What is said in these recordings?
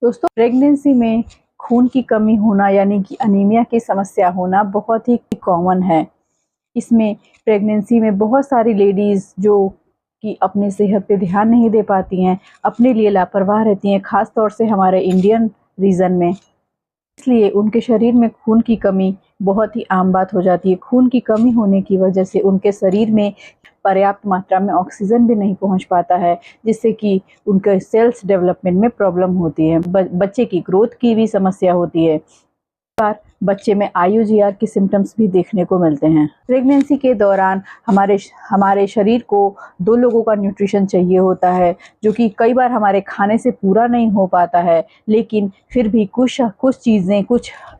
दोस्तों, प्रेगनेंसी में खून की कमी होना यानी कि अनीमिया की समस्या होना बहुत ही कॉमन है। इसमें प्रेगनेंसी में बहुत सारी लेडीज़ जो कि अपनी सेहत पे ध्यान नहीं दे पाती हैं, अपने लिए लापरवाह रहती हैं, ख़ास तौर से हमारे इंडियन रीजन में। इसलिए उनके शरीर में खून की कमी बहुत ही आम बात हो जाती है। खून की कमी होने की वजह से उनके शरीर में पर्याप्त मात्रा में ऑक्सीजन भी नहीं पहुंच पाता है, जिससे कि उनके सेल्स डेवलपमेंट में प्रॉब्लम होती है। बच्चे की ग्रोथ की भी समस्या होती है। बार बच्चे में IUGR के सिम्टम्स भी देखने को मिलते हैं। प्रेगनेंसी के दौरान हमारे शरीर को 2 लोगों का न्यूट्रिशन चाहिए होता है, जो कि कई बार हमारे खाने से पूरा नहीं हो पाता है। लेकिन फिर भी कुछ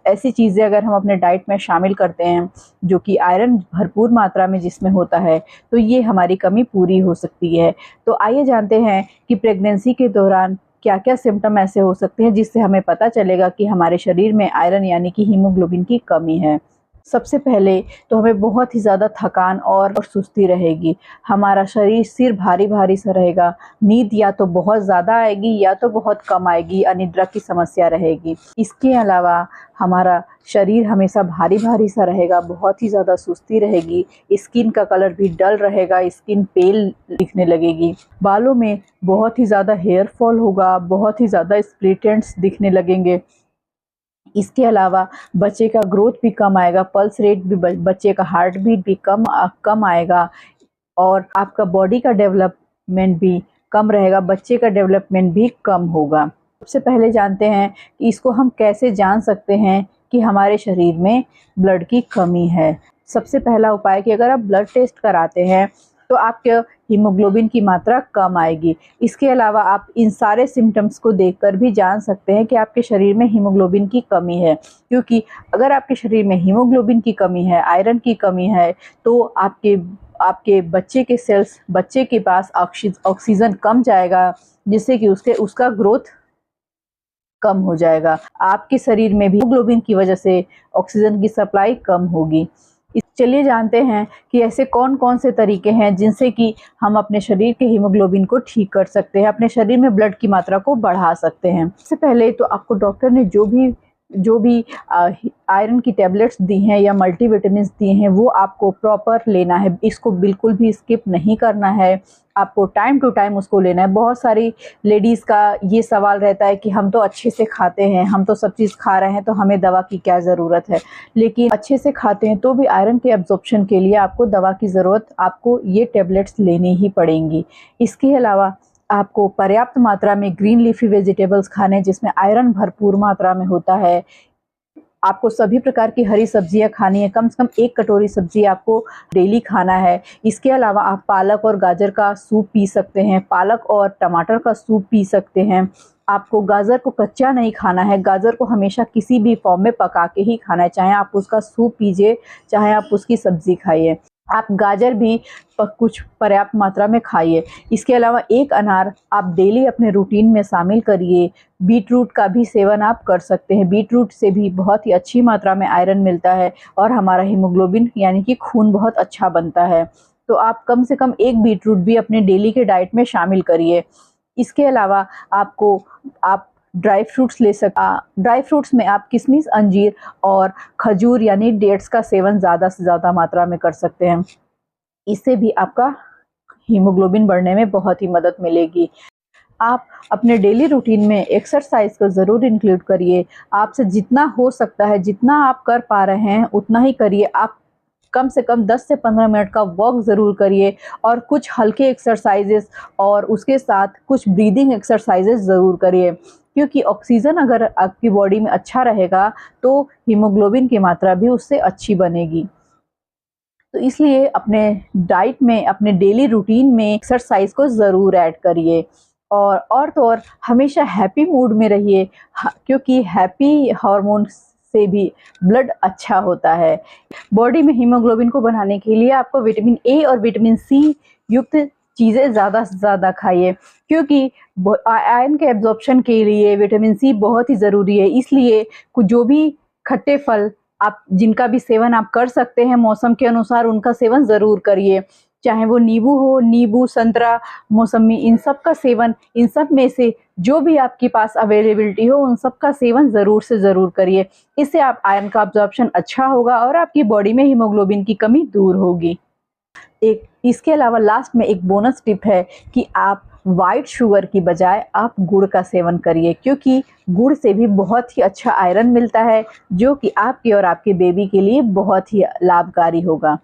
ऐसी चीज़ें अगर हम अपने डाइट में शामिल करते हैं, जो कि आयरन भरपूर मात्रा में जिसमें होता है, तो ये हमारी कमी पूरी हो सकती है। तो आइए जानते हैं कि प्रेगनेंसी के दौरान क्या-क्या सिम्पटम ऐसे हो सकते हैं जिससे हमें पता चलेगा कि हमारे शरीर में आयरन यानी कि हीमोग्लोबिन की कमी है। सबसे पहले तो हमें बहुत ही ज़्यादा थकान और सुस्ती रहेगी। हमारा सिर भारी-भारी सा रहेगा। नींद या तो बहुत ज़्यादा आएगी या तो बहुत कम आएगी, अनिद्रा की समस्या रहेगी। इसके अलावा हमारा शरीर हमेशा भारी-भारी सा रहेगा, बहुत ही ज़्यादा सुस्ती रहेगी, स्किन का कलर भी डल रहेगा, स्किन पेल दिखने लगेगी। बालों में बहुत ही ज़्यादा हेयर फॉल होगा, बहुत ही ज़्यादा स्प्लिट एंड्स दिखने लगेंगे। इसके अलावा बच्चे का ग्रोथ भी कम आएगा, पल्स रेट भी बच्चे का हार्ट बीट भी कम आएगा और आपका बॉडी का डेवलपमेंट भी कम रहेगा, बच्चे का डेवलपमेंट भी कम होगा। सबसे पहले जानते हैं कि इसको हम कैसे जान सकते हैं कि हमारे शरीर में ब्लड की कमी है। सबसे पहला उपाय कि अगर आप ब्लड टेस्ट कराते हैं तो आपके हीमोग्लोबिन की मात्रा कम आएगी। इसके अलावा आप इन सारे सिम्पटम्स को देखकर भी जान सकते हैं कि आपके शरीर में हीमोग्लोबिन की कमी है, क्योंकि अगर आपके शरीर में हीमोग्लोबिन की कमी है, आयरन की कमी है, तो आपके बच्चे के पास ऑक्सीजन कम जाएगा, जिससे कि उसका ग्रोथ कम हो जाएगा। आपके शरीर में भी हीमोग्लोबिन की वजह से ऑक्सीजन की सप्लाई कम होगी। चलिए जानते हैं कि ऐसे कौन-कौन से तरीके हैं जिनसे कि हम अपने शरीर के हीमोग्लोबिन को ठीक कर सकते हैं, अपने शरीर में ब्लड की मात्रा को बढ़ा सकते हैं। सबसे पहले तो आपको डॉक्टर ने जो भी आयरन की टैबलेट्स दी हैं या मल्टीविटामिन्स दिए हैं, वो आपको प्रॉपर लेना है। इसको बिल्कुल भी स्किप नहीं करना है। आपको टाइम टू टाइम उसको लेना है। बहुत सारी लेडीज़ का ये सवाल रहता है कि हम तो अच्छे से खाते हैं, हम तो सब चीज़ खा रहे हैं, तो हमें दवा की क्या ज़रूरत है। लेकिन अच्छे से खाते हैं तो भी आयरन के एब्ज़ॉर्प्शन के लिए आपको दवा की ज़रूरत, आपको ये टैबलेट्स लेनी ही पड़ेंगी। इसके अलावा आपको पर्याप्त मात्रा में ग्रीन लीफ़ी वेजिटेबल्स खाने, जिसमें आयरन भरपूर मात्रा में होता है। आपको सभी प्रकार की हरी सब्जियाँ खानी है, कम से कम 1 कटोरी सब्ज़ी आपको डेली खाना है। इसके अलावा आप पालक और गाजर का सूप पी सकते हैं, पालक और टमाटर का सूप पी सकते हैं। आपको गाजर को कच्चा नहीं खाना है, गाजर को हमेशा किसी भी फॉर्म में पका के ही खाना है, चाहे आप उसका सूप पीजिए, चाहे आप उसकी सब्ज़ी खाइए। आप गाजर भी कुछ पर्याप्त मात्रा में खाइए। इसके अलावा 1 अनार आप डेली अपने रूटीन में शामिल करिए। बीटरूट का भी सेवन आप कर सकते हैं। बीटरूट से भी बहुत ही अच्छी मात्रा में आयरन मिलता है और हमारा हीमोग्लोबिन यानी कि खून बहुत अच्छा बनता है। तो आप कम से कम 1 बीटरूट भी अपने डेली के डाइट में शामिल करिए। इसके अलावा आप ड्राई फ्रूट्स में आप किशमिश, अंजीर और खजूर यानी डेट्स का सेवन ज़्यादा से ज़्यादा मात्रा में कर सकते हैं। इससे भी आपका हीमोग्लोबिन बढ़ने में बहुत ही मदद मिलेगी। आप अपने डेली रूटीन में एक्सरसाइज को ज़रूर इंक्लूड करिए। आपसे जितना हो सकता है, जितना आप कर पा रहे हैं, उतना ही करिए। आप कम से कम 10 से 15 मिनट का वॉक ज़रूर करिए और कुछ हल्के एक्सरसाइजेस और उसके साथ कुछ ब्रीदिंग एक्सरसाइजेस ज़रूर करिए, क्योंकि ऑक्सीजन अगर आपकी बॉडी में अच्छा रहेगा तो हीमोग्लोबिन की मात्रा भी उससे अच्छी बनेगी। तो इसलिए अपने डाइट में, अपने डेली रूटीन में एक्सरसाइज को ज़रूर ऐड करिए और तो और हमेशा हैप्पी मूड में रहिए, क्योंकि हैप्पी हार्मोन से भी ब्लड अच्छा होता है। बॉडी में हीमोग्लोबिन को बढ़ाने के लिए आपको विटामिन ए और विटामिन सी युक्त चीज़ें ज़्यादा से ज़्यादा खाइए, क्योंकि आयरन के एब्जॉर्प्शन के लिए विटामिन सी बहुत ही ज़रूरी है। इसलिए जो भी खट्टे फल आप जिनका भी सेवन आप कर सकते हैं, मौसम के अनुसार उनका सेवन ज़रूर करिए। चाहे वो नींबू हो, नींबू, संतरा, मौसम्मी, इन सब का सेवन, इन सब में से जो भी आपके पास अवेलेबिलिटी हो उन सब का सेवन ज़रूर से ज़रूर करिए। इससे आप आयरन का अब्जॉर्प्शन अच्छा होगा और आपकी बॉडी में हीमोग्लोबिन की कमी दूर होगी। एक इसके अलावा लास्ट में एक बोनस टिप है कि आप वाइट शुगर की बजाय आप गुड़ का सेवन करिए, क्योंकि गुड़ से भी बहुत ही अच्छा आयरन मिलता है जो कि आपके और आपके बेबी के लिए बहुत ही लाभकारी होगा।